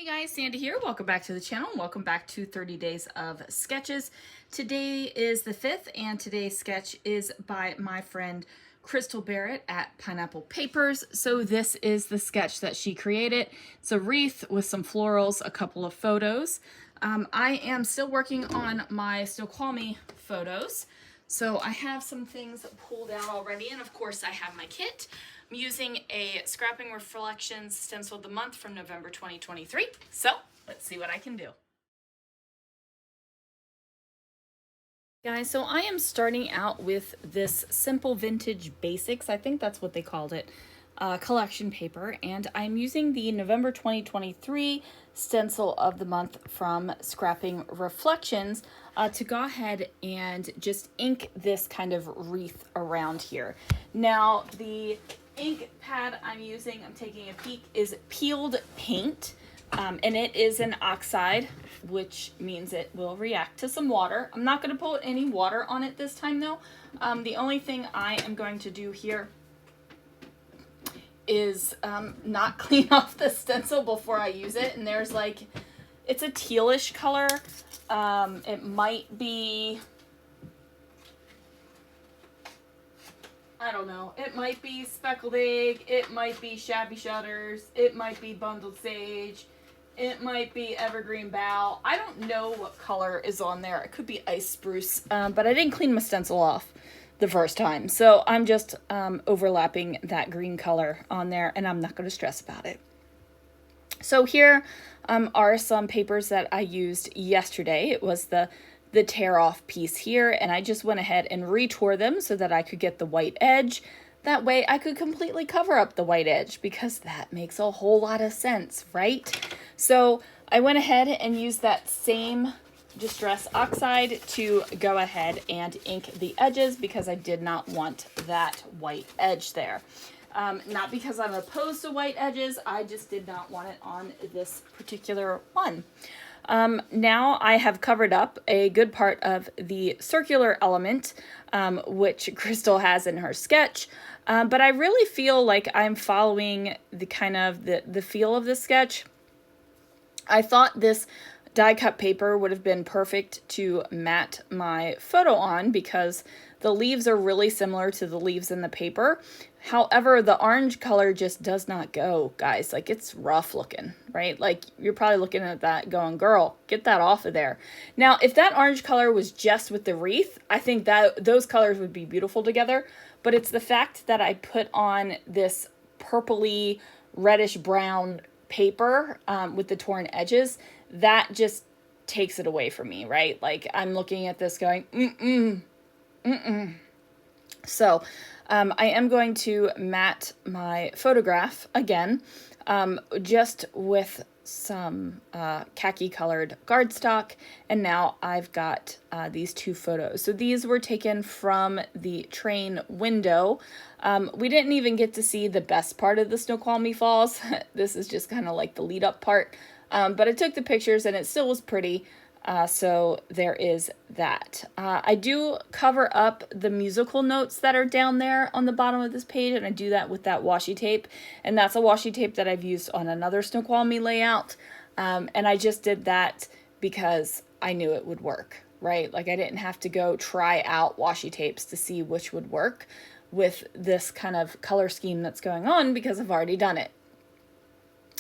Hey guys, Sandy here. Welcome back to the channel. Welcome back to 30 Days of Sketches. Today is the 5th and today's sketch is by my friend Crystal Barrett at Pineapple Papers. So this is the sketch that she created. It's a wreath with some florals, a couple of photos. I am still working on my Snoqualmie photos. So I have some things pulled out already, and of course I have my kit. I'm using a Scrapping Reflections stencil of the month from November 2023. So let's see what I can do. Guys, so I am starting out with this Simple Vintage Basics, I think that's what they called it, collection paper, and I'm using the November 2023 stencil of the month from Scrapping Reflections to go ahead and just ink this kind of wreath around here. Now, the ink pad I'm using, I'm taking a peek, is peeled paint. And it is an oxide, which means it will react to some water. I'm not going to put any water on it this time though. The only thing I am going to do here is not clean off the stencil before I use it. And there's like, it's a tealish color. It might be, I don't know, it might be speckled egg, it might be shabby shutters, it might be bundled sage, it might be evergreen bough. I don't know what color is on there. It could be ice spruce, but I didn't clean my stencil off the first time. So I'm just overlapping that green color on there, and I'm not going to stress about it. So here are some papers that I used yesterday. It was the tear off piece here, and I just went ahead and retore them so that I could get the white edge. That way I could completely cover up the white edge, because that makes a whole lot of sense, right? So I went ahead and used that same Distress Oxide to go ahead and ink the edges, because I did not want that white edge there. Not because I'm opposed to white edges, I just did not want it on this particular one. Now I have covered up a good part of the circular element, which Crystal has in her sketch. But I really feel like I'm following the kind of the feel of the sketch. I thought this die cut paper would have been perfect to mat my photo on, because the leaves are really similar to the leaves in the paper. However, the orange color just does not go, guys. Like, it's rough looking, right? Like, you're probably looking at that going, girl, get that off of there. Now, if that orange color was just with the wreath, I think that those colors would be beautiful together. But it's the fact that I put on this purpley, reddish brown paper with the torn edges, that just takes it away from me, right? Like, I'm looking at this going, So I am going to mat my photograph again, just with some khaki colored cardstock, and now I've got these two photos. So these were taken from the train window. We didn't even get to see the best part of the Snoqualmie Falls. This is just kind of like the lead up part, but I took the pictures and it still was pretty. So there is that. I do cover up the musical notes that are down there on the bottom of this page, and I do that with that washi tape, and that's a washi tape that I've used on another Snoqualmie layout, and I just did that because I knew it would work, right? Like, I didn't have to go try out washi tapes to see which would work with this kind of color scheme that's going on, because I've already done it.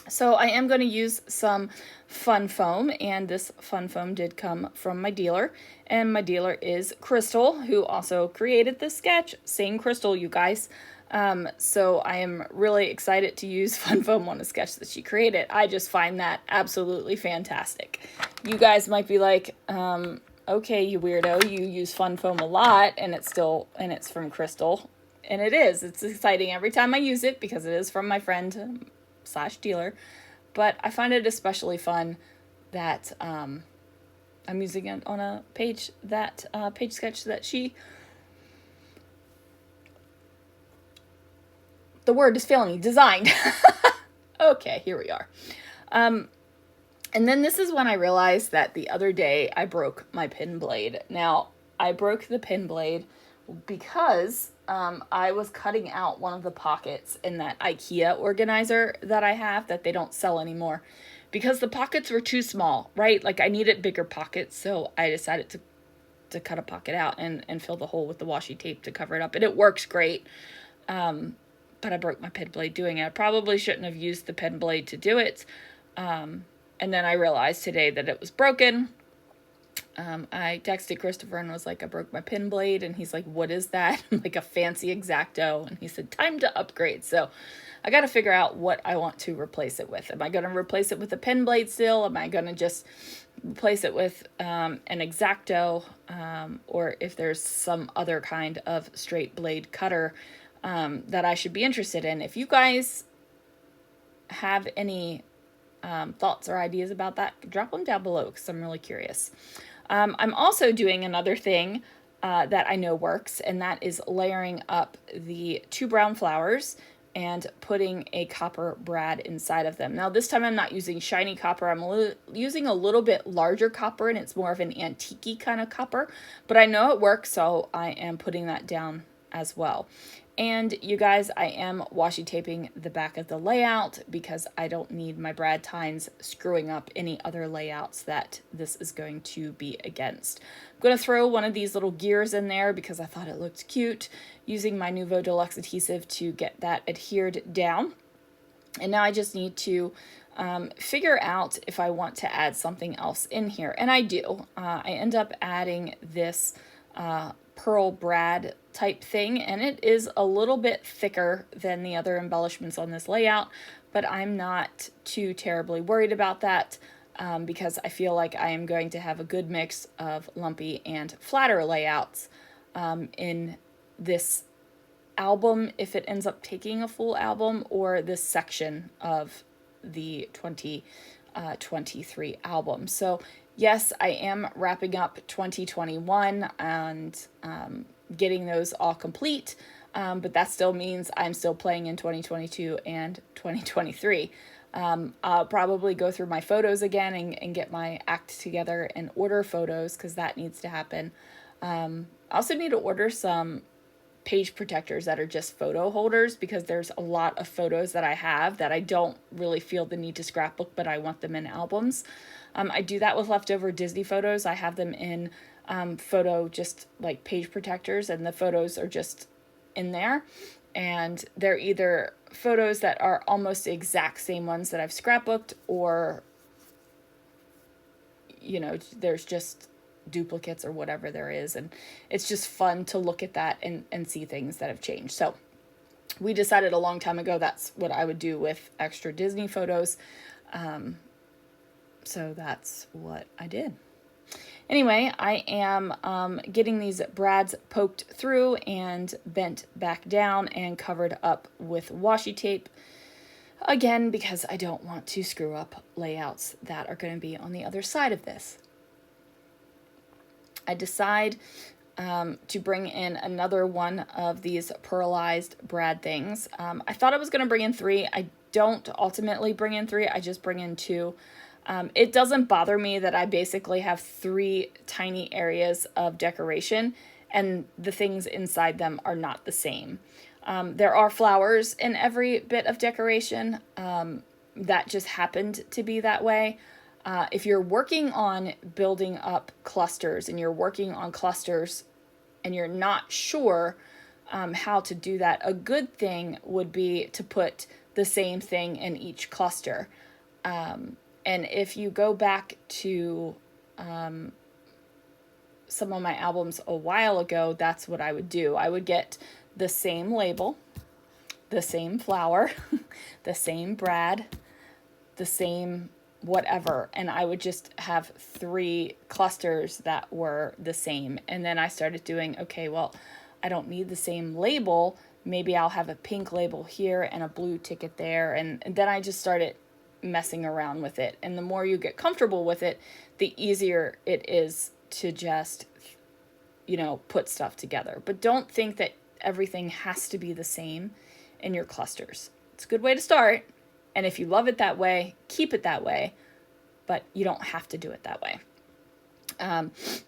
So I am going to use some fun foam, and this fun foam did come from my dealer, and my dealer is Crystal, who also created this sketch. Same Crystal, you guys. So I am really excited to use fun foam on a sketch that she created. I just find that absolutely fantastic. You guys might be like, okay, you weirdo, you use fun foam a lot, and it's from Crystal. And it is. It's exciting every time I use it, because it is from my friend slash dealer, but I find it especially fun that I'm using it on a page sketch that she, the word is failing me, designed. Okay, here we are. And then this is when I realized that the other day I broke my pin blade. Now, I broke the pin blade because I was cutting out one of the pockets in that IKEA organizer that I have that they don't sell anymore, because the pockets were too small, right? Like I needed bigger pockets, so I decided to cut a pocket out and fill the hole with the washi tape to cover it up. And it works great. But I broke my pen blade doing it. I probably shouldn't have used the pen blade to do it. And then I realized today that it was broken. I texted Christopher and was like, I broke my pen blade. And he's like, what is that? I'm like, a fancy X-Acto. And he said, time to upgrade. So I got to figure out what I want to replace it with. Am I going to replace it with a pen blade still? Am I going to just replace it with an X-Acto? Or if there's some other kind of straight blade cutter that I should be interested in. If you guys have any thoughts or ideas about that, drop them down below because I'm really curious. I'm also doing another thing that I know works, and that is layering up the 2 brown flowers and putting a copper brad inside of them. Now this time I'm not using shiny copper, I'm using a little bit larger copper, and it's more of an antique-y kind of copper, but I know it works, so I am putting that down as well. And you guys, I am washi taping the back of the layout because I don't need my brad tines screwing up any other layouts that this is going to be against. I'm going to throw one of these little gears in there because I thought it looked cute, using my Nuvo Deluxe adhesive to get that adhered down. And now I just need to figure out if I want to add something else in here. And I do. I end up adding this pearl brad type thing, and it is a little bit thicker than the other embellishments on this layout, but I'm not too terribly worried about that because I feel like I am going to have a good mix of lumpy and flatter layouts in this album, if it ends up taking a full album, or this section of the 2023 album. So yes, I am wrapping up 2021 and getting those all complete, but that still means I'm still playing in 2022 and 2023. I'll probably go through my photos again and get my act together and order photos because that needs to happen. I also need to order some page protectors that are just photo holders because there's a lot of photos that I have that I don't really feel the need to scrapbook, but I want them in albums. I do that with leftover Disney photos. I have them in photo just like page protectors, and the photos are just in there. And they're either photos that are almost the exact same ones that I've scrapbooked, or, you know, there's just duplicates or whatever there is. And it's just fun to look at that and see things that have changed. So we decided a long time ago that's what I would do with extra Disney photos. So that's what I did. Anyway, I am getting these brads poked through and bent back down and covered up with washi tape. Again, because I don't want to screw up layouts that are going to be on the other side of this. I decide to bring in another one of these pearlized brad things. I thought I was going to bring in 3. I don't ultimately bring in 3. I just bring in 2. It doesn't bother me that I basically have 3 tiny areas of decoration and the things inside them are not the same. There are flowers in every bit of decoration. That just happened to be that way. If you're working on building up clusters and you're working on clusters and you're not sure how to do that, a good thing would be to put the same thing in each cluster. And if you go back to some of my albums a while ago, that's what I would do. I would get the same label, the same flower, the same brad, the same whatever, and I would just have 3 clusters that were the same. And then I started doing, okay, well, I don't need the same label. Maybe I'll have a pink label here and a blue ticket there. And then I just started messing around with it. And the more you get comfortable with it, the easier it is to just, you know, put stuff together. But don't think that everything has to be the same in your clusters. It's a good way to start. And if you love it that way, keep it that way, but you don't have to do it that way.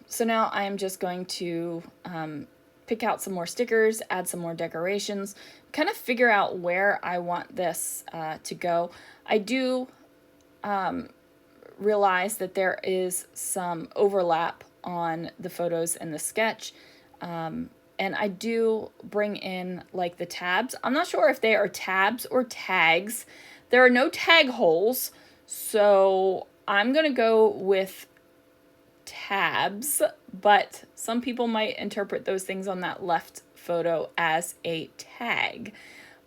So now I am just going to pick out some more stickers, add some more decorations, kind of figure out where I want this to go. I do realize that there is some overlap on the photos and the sketch. And I do bring in like the tabs. I'm not sure if they are tabs or tags. There are no tag holes, so I'm going to go with tabs, but some people might interpret those things on that left photo as a tag.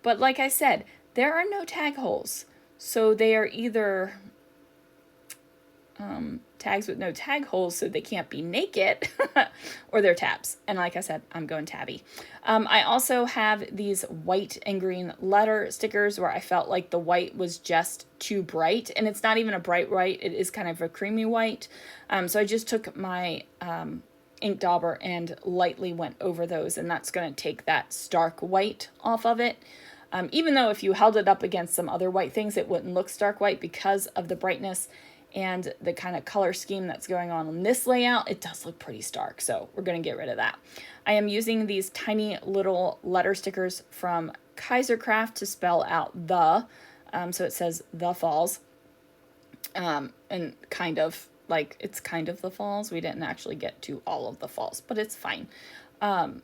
But like I said, there are no tag holes, so they are either tags with no tag holes so they can't be naked, or they're tabs. And like I said, I'm going tabby. I also have these white and green letter stickers where I felt like the white was just too bright, and it's not even a bright white, it is kind of a creamy white. So I just took my ink dauber and lightly went over those, and that's going to take that stark white off of it. Even though if you held it up against some other white things, it wouldn't look stark white because of the brightness and the kind of color scheme that's going on in this layout. It does look pretty stark, so we're going to get rid of that. I am using these tiny little letter stickers from Kaisercraft to spell out the, so it says the falls, and kind of like it's kind of the falls. We didn't actually get to all of the falls, but it's fine. And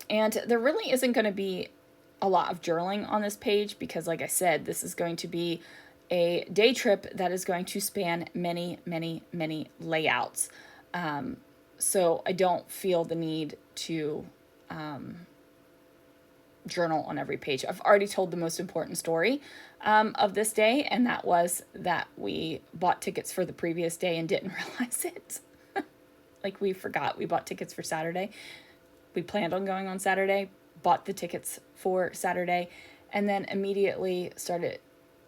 there really isn't going to be a lot of journaling on this page because, like I said, this is going to be a day trip that is going to span many, many, many layouts. So I don't feel the need to journal on every page. I've already told the most important story of this day, and that was that we bought tickets for the previous day and didn't realize it. Like, we forgot we bought tickets for Saturday. We planned on going on Saturday, bought the tickets for Saturday, and then immediately started,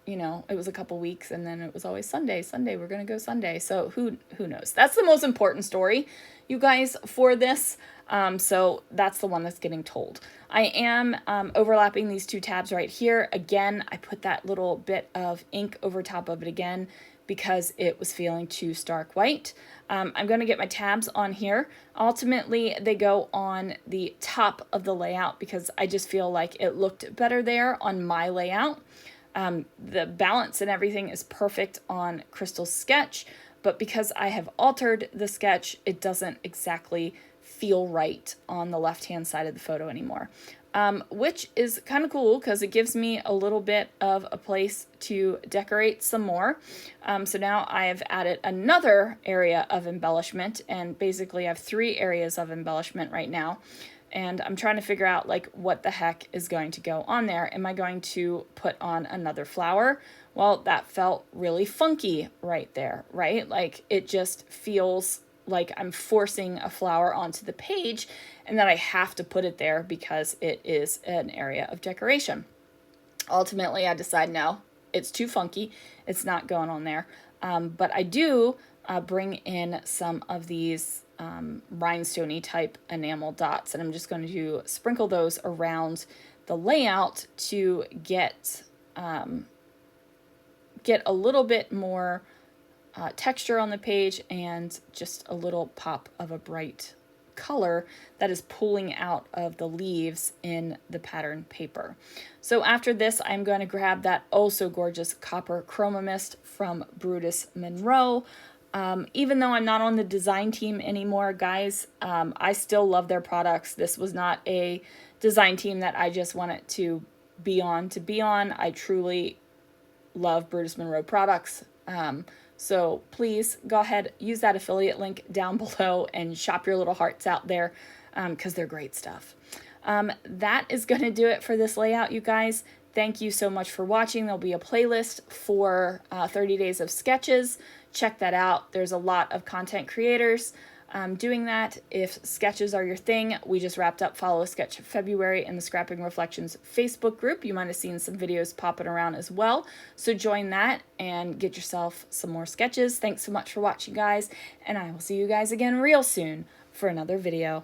you know, it was a couple weeks, and then it was always Sunday, we're going to go Sunday. So who knows? That's the most important story, you guys, for this. So that's the one that's getting told. I am overlapping these two tabs right here. Again, I put that little bit of ink over top of it again because it was feeling too stark white. I'm going to get my tabs on here. Ultimately, they go on the top of the layout because I just feel like it looked better there on my layout. The balance and everything is perfect on Crystal's sketch, but because I have altered the sketch, it doesn't exactly feel right on the left-hand side of the photo anymore, which is kind of cool because it gives me a little bit of a place to decorate some more. So now I have added another area of embellishment, and basically I have 3 areas of embellishment right now. And I'm trying to figure out, like, what the heck is going to go on there. Am I going to put on another flower? Well, that felt really funky right there, right? Like, it just feels like I'm forcing a flower onto the page and that I have to put it there because it is an area of decoration. Ultimately, I decide, no, it's too funky. It's not going on there. But I do bring in some of these rhinestone-y type enamel dots, and I'm just going to sprinkle those around the layout to get a little bit more texture on the page and just a little pop of a bright color that is pulling out of the leaves in the pattern paper. So after this, I'm going to grab that oh so gorgeous copper chroma mist from Brutus Monroe. Even though I'm not on the design team anymore, guys, I still love their products. This was not a design team that I just wanted to be on. I truly love Brutus Monroe products. So please go ahead, use that affiliate link down below and shop your little hearts out there because they're great stuff. That is going to do it for this layout, you guys. Thank you so much for watching. There'll be a playlist for 30 days of sketches. Check that out. There's a lot of content creators doing that. If sketches are your thing, we just wrapped up Follow a Sketch February in the Scrapping Reflections Facebook group. You might have seen some videos popping around as well. So join that and get yourself some more sketches. Thanks so much for watching, guys, and I will see you guys again real soon for another video.